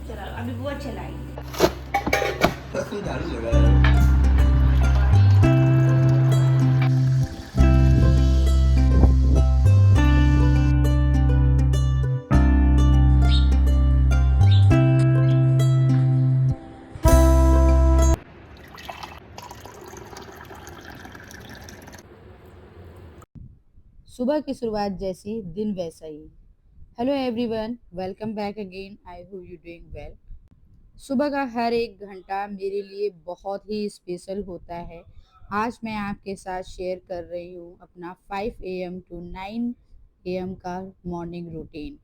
चला अभी वो चलाई। झाड़ू लगा है। सुबह की शुरुआत जैसी दिन वैसा ही। Hello everyone, welcome back again. I hope you doing well. सुबह का हर एक घंटा मेरे लिए बहुत ही स्पेशल होता है। आज मैं आपके साथ शेयर कर रही हूँ अपना 5 AM टू 9 AM का मॉर्निंग रूटीन।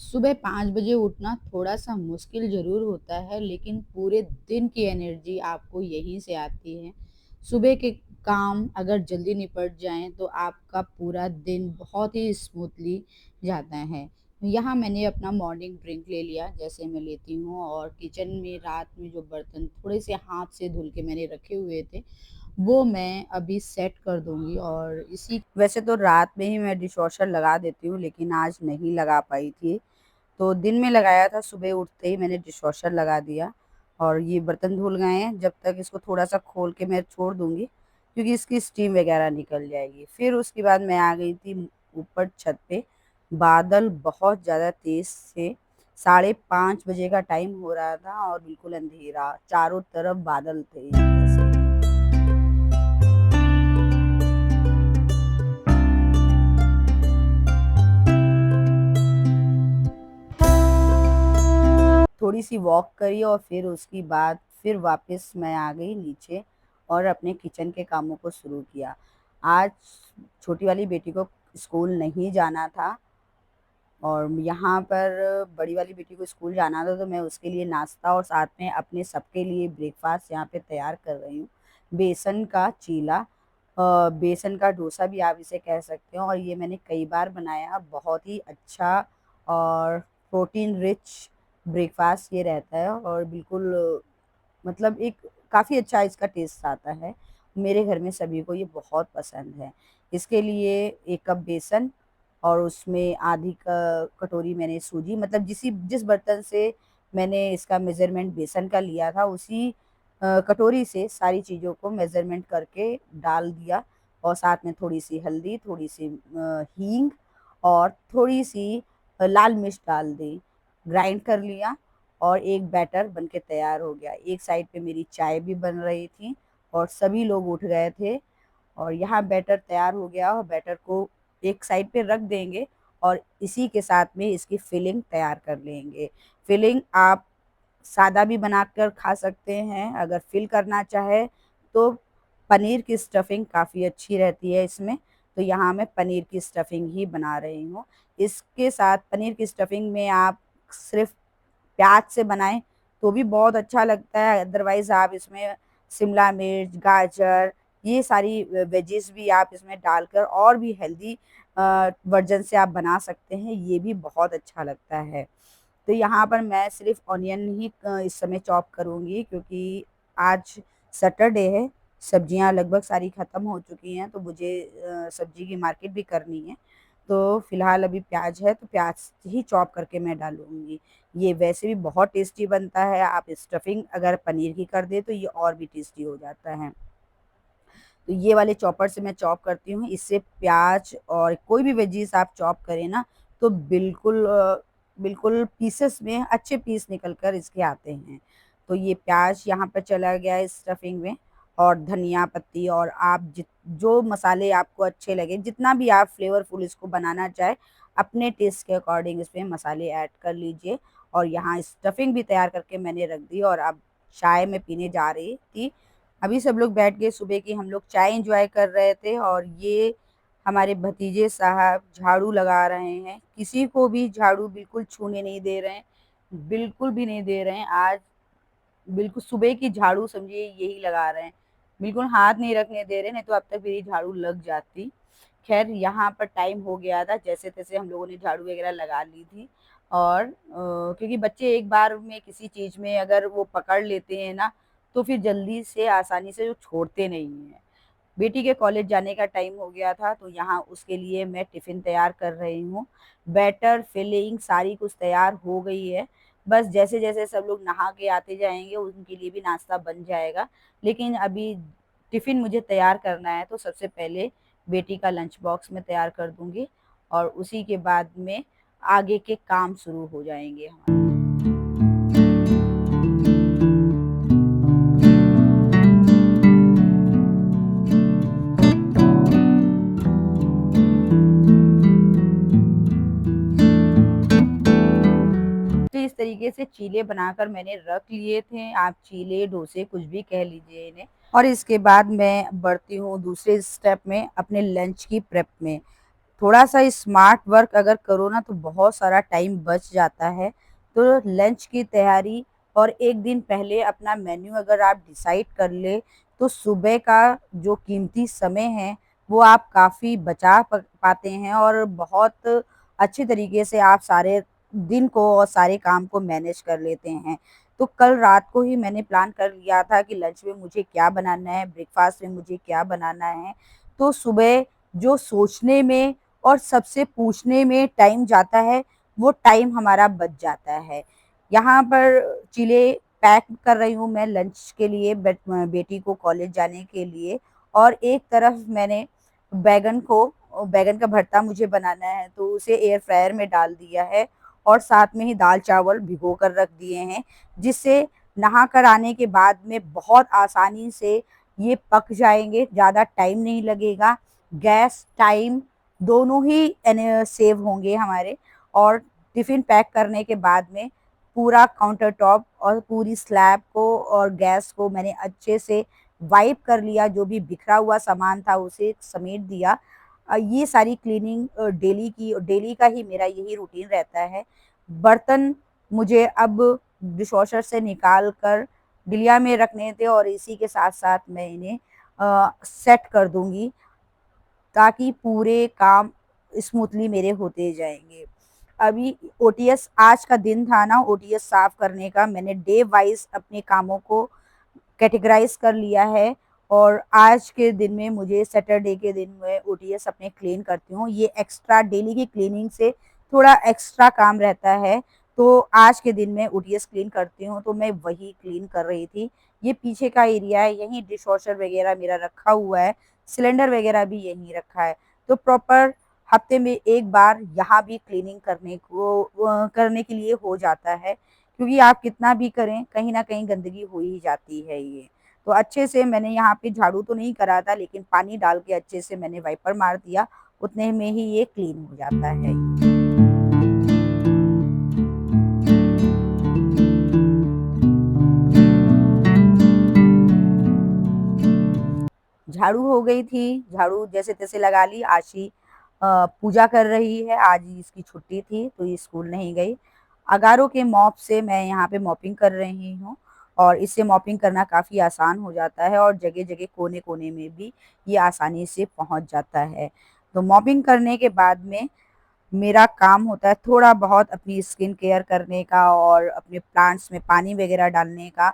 सुबह 5 बजे उठना थोड़ा सा मुश्किल ज़रूर होता है, लेकिन पूरे दिन की एनर्जी आपको यहीं से आती है। सुबह के काम अगर जल्दी निपट जाएं तो आपका पूरा दिन बहुत ही स्मूथली जाता है। यहाँ मैंने अपना मॉर्निंग ड्रिंक ले लिया, जैसे मैं लेती हूँ, और किचन में रात में जो बर्तन थोड़े से हाथ से धुल के मैंने रखे हुए थे वो मैं अभी सेट कर दूंगी। और इसी वैसे तो रात में ही मैं डिश वॉशर लगा देती हूँ, लेकिन आज नहीं लगा पाई थी, तो दिन में लगाया था। सुबह उठते ही मैंने डिश वॉशर लगा दिया और ये बर्तन धुल गए हैं। जब तक इसको थोड़ा सा खोल के मैं छोड़ दूंगी, क्योंकि इसकी स्टीम वगैरह निकल जाएगी। फिर उसके बाद मैं आ गई थी ऊपर छत पे। बादल बहुत ज़्यादा तेज से 5:30 बजे का टाइम हो रहा था और बिल्कुल अंधेरा, चारों तरफ बादल थे जैसे। थोड़ी सी वॉक करी और फिर उसके बाद फिर वापस मैं आ गई नीचे और अपने किचन के कामों को शुरू किया। आज छोटी वाली बेटी को स्कूल नहीं जाना था और यहाँ पर बड़ी वाली बेटी को स्कूल जाना था, तो मैं उसके लिए नाश्ता और साथ में अपने सबके लिए ब्रेकफास्ट यहाँ पे तैयार कर रही हूँ। बेसन का चीला, बेसन का डोसा भी आप इसे कह सकते हो, और ये मैंने कई बार बनाया। बहुत ही अच्छा और प्रोटीन रिच ब्रेकफास्ट ये रहता है और बिल्कुल मतलब एक काफ़ी अच्छा इसका टेस्ट आता है। मेरे घर में सभी को ये बहुत पसंद है। इसके लिए 1 कप बेसन और उसमें आधी कटोरी मैंने सूजी, मतलब जिस बर्तन से मैंने इसका मेज़रमेंट बेसन का लिया था उसी कटोरी से सारी चीज़ों को मेज़रमेंट करके डाल दिया। और साथ में थोड़ी सी हल्दी, थोड़ी सी हींग और थोड़ी सी लाल मिर्च डाल दी। ग्राइंड कर लिया और एक बैटर बनके तैयार हो गया। एक साइड पे मेरी चाय भी बन रही थी और सभी लोग उठ गए थे और यहाँ बैटर तैयार हो गया और बैटर को एक साइड पे रख देंगे और इसी के साथ में इसकी फिलिंग तैयार कर लेंगे। फिलिंग आप सादा भी बनाकर खा सकते हैं, अगर फिल करना चाहे तो पनीर की स्टफिंग काफ़ी अच्छी रहती है इसमें। तो यहाँ मैं पनीर की स्टफिंग ही बना रही हूँ। इसके साथ पनीर की स्टफिंग में आप सिर्फ प्याज से बनाएं तो भी बहुत अच्छा लगता है, अदरवाइज आप इसमें शिमला मिर्च, गाजर, ये सारी वेजेस भी आप इसमें डालकर और भी हेल्दी वर्जन से आप बना सकते हैं, ये भी बहुत अच्छा लगता है। तो यहाँ पर मैं सिर्फ ऑनियन ही इस समय चॉप करूँगी, क्योंकि आज सैटरडे है, सब्जियाँ लगभग सारी ख़त्म हो चुकी हैं, तो मुझे सब्जी की मार्केट भी करनी है। तो फिलहाल अभी प्याज है तो प्याज ही चॉप करके मैं डालूँगी। ये वैसे भी बहुत टेस्टी बनता है, आप स्टफिंग अगर पनीर की कर दें तो ये और भी टेस्टी हो जाता है। तो ये वाले चॉपर से मैं चॉप करती हूँ, इससे प्याज और कोई भी वेजीज आप चॉप करें ना तो बिल्कुल पीसेस में अच्छे पीस निकल कर इसके आते हैं। तो ये प्याज यहाँ पर चला गया है स्टफिंग में, और धनिया पत्ती, और आप जो मसाले आपको अच्छे लगे, जितना भी आप फ्लेवरफुल इसको बनाना चाहे अपने टेस्ट के अकॉर्डिंग इसमें मसाले ऐड कर लीजिए। और यहाँ स्टफिंग भी तैयार करके मैंने रख दी और अब चाय में पीने जा रही थी। अभी सब लोग बैठ के सुबह की हम लोग चाय एंजॉय कर रहे थे और ये हमारे भतीजे साहब झाड़ू लगा रहे हैं। किसी को भी झाड़ू बिल्कुल छूने नहीं दे रहे हैं, बिल्कुल भी नहीं दे रहे हैं। आज बिल्कुल सुबह की झाड़ू समझिए यही लगा रहे हैं, बिल्कुल हाथ नहीं रखने दे रहे, नहीं तो अब तक मेरी झाड़ू लग जाती। खैर यहाँ पर टाइम हो गया था, जैसे तैसे हम लोगों ने झाड़ू वगैरह लगा ली थी। और क्योंकि बच्चे एक बार में किसी चीज़ में अगर वो पकड़ लेते हैं ना तो फिर जल्दी से आसानी से वो छोड़ते नहीं हैं। बेटी के कॉलेज जाने का टाइम हो गया था तो यहाँ उसके लिए मैं टिफ़िन तैयार कर रही हूँ। बैटर, फिलिंग सारी कुछ तैयार हो गई है। बस जैसे-जैसे सब लोग नहा के आते जाएँगे, उनके लिए भी नाश्ता बन जाएगा। लेकिन अभी टिफ़िन मुझे तैयार करना है, तो सबसे पहले बेटी का लंच बॉक्स मैं तैयार कर दूँगी और उसी के बाद में आगे के काम शुरू हो जाएँगे हमारे। तो इस तरीके से चीले बनाकर मैंने रख लिए थे। आप चीले, डोसे कुछ भी कह लीजिए इन्हें। और इसके बाद मैं बढ़ती हूँ दूसरे स्टेप में अपने लंच की प्रेप में। थोड़ा-सा स्मार्ट वर्क अगर करो ना तो बहुत सारा टाइम बच जाता है। तो लंच की तैयारी और 1 दिन पहले अपना मेन्यू अगर आप डिसाइड कर लें, तो सुबह का जो कीमती समय है, वो आप काफ़ी बचा प पाते हैं और बहुत अच्छे तरीके से आप सारे दिन को और सारे काम को मैनेज कर लेते हैं। तो कल रात को ही मैंने प्लान कर लिया था कि लंच में मुझे क्या बनाना है, ब्रेकफ़ास्ट में मुझे क्या बनाना है। तो सुबह जो सोचने में और सबसे पूछने में टाइम जाता है, वो टाइम हमारा बच जाता है। यहाँ पर चीले पैक कर रही हूँ मैं लंच के लिए बेटी को कॉलेज जाने के लिए और एक तरफ मैंने बैगन का भरता मुझे बनाना है, तो उसे एयर फ्रायर में डाल दिया है और साथ में ही दाल-चावल भिगो कर रख दिए हैं, जिससे नहा कर आने के बाद में बहुत आसानी से ये पक जाएँगे, ज़्यादा टाइम नहीं लगेगा। गैस, टाइम दोनों ही सेव होंगे हमारे और टिफ़िन पैक करने के बाद में पूरा काउंटर टॉप और पूरी स्लैब को और गैस को मैंने अच्छे से वाइप कर लिया, जो भी बिखरा हुआ सामान था उसे समेट दिया। ये सारी क्लीनिंग डेली का ही मेरा यही रूटीन रहता है। बर्तन मुझे अब डिशवॉशर से निकाल कर डिलिया में रखने थे और इसी के साथ-साथ मैं इन्हें सेट कर दूँगी ताकि पूरे काम स्मूथली मेरे होते जाएँगे। अभी ओटीएस आज का दिन था ना ओटीएस साफ़ करने का, मैंने डे वाइज़ अपने कामों को कैटेगराइज़ कर लिया है और आज के दिन में मुझे सैटरडे के दिन मैं ओटीएस अपने क्लीन करती हूँ। ये एक्स्ट्रा डेली की क्लीनिंग से थोड़ा एक्स्ट्रा काम रहता है, तो आज के दिन में ओटीएस क्लीन करती हूँ, तो मैं वही क्लीन कर रही थी। ये पीछे का एरिया है, यहीं डिशवॉशर वगैरह मेरा रखा हुआ है, सिलेंडर वगैरह भी यहीं रखा है। तो प्रॉपर हफ्ते में 1 बार यहाँ भी क्लीनिंग करने के लिए हो जाता है, क्योंकि आप कितना भी करें, कहीं न कहीं गंदगी हो ही जाती है ये। तो अच्छे से मैंने यहाँ पे झाड़ू तो नहीं करा था, लेकिन पानी डाल के अच्छे से मैंने वाइपर मार दिया, उतने में ही ये क्लीन हो जाता है ये। झाड़ू हो गई थी, झाड़ू जैसे-तैसे लगा ली, आशी पूजा कर रही है, आज इसकी छुट्टी थी तो ये स्कूल नहीं गई। अगारों के मॉप से मैं यहाँ पे मॉपिंग कर रही हूँ और इससे मॉपिंग करना काफ़ी आसान हो जाता है और जगह-जगह, कोने-कोने में भी ये आसानी से पहुँच जाता है। तो मॉपिंग करने के बाद में मेरा काम होता है थोड़ा बहुत अपनी स्किन केयर करने का और अपने प्लांट्स में पानी वगैरह डालने का।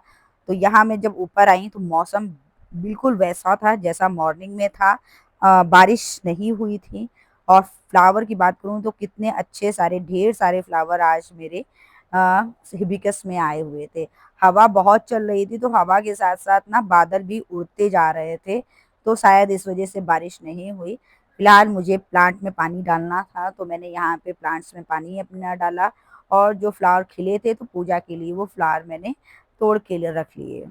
तो यहाँ मैं जब ऊपर आई तो मौसम बिल्कुल वैसा था जैसा मॉर्निंग में था। बारिश नहीं हुई थी और फ्लावर की बात करूँ तो कितने अच्छे सारे ढेर सारे फ्लावर आज मेरे हिबिस्कस में आए हुए थे। हवा बहुत चल रही थी तो हवा के साथ-साथ ना बादल भी उड़ते जा रहे थे, तो शायद इस वज़ह से बारिश नहीं हुई। फिलहाल मुझे प्लांट में पानी डालना था तो मैंने यहाँ पे प्लांट्स में पानी अपना डाला और जो फ्लावर खिले थे तो पूजा के लिए वो फ्लावर मैंने तोड़ के लिए रख लिए।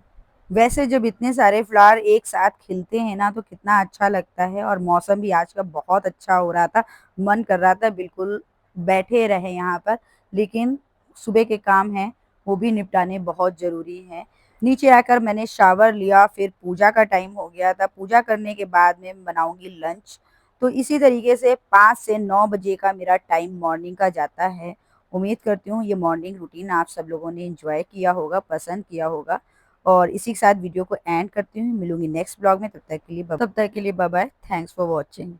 वैसे जब इतने सारे फ्लावर एक साथ खिलते हैं ना तो कितना अच्छा लगता है और मौसम भी आज का बहुत अच्छा हो रहा था। मन कर रहा था बिल्कुल बैठे रहें यहाँ पर, लेकिन सुबह के काम हैं वो भी निपटाने बहुत ज़रूरी हैं। नीचे आकर मैंने शावर लिया, फिर पूजा का टाइम हो गया था। पूजा करने के बाद में बनाऊँगी लंच। तो इसी तरीके से 5 से 9 बजे का मेरा टाइम मॉर्निंग का जाता है। उम्मीद करती हूँ ये मॉर्निंग रूटीन आप सब लोगों ने एन्जॉय किया होगा, पसंद किया होगा और इसी के साथ वीडियो को एंड करती हूँ। मिलूँगी नेक्स्ट ब्लॉग में, तब तक के लिए bye bye. Thanks for watching.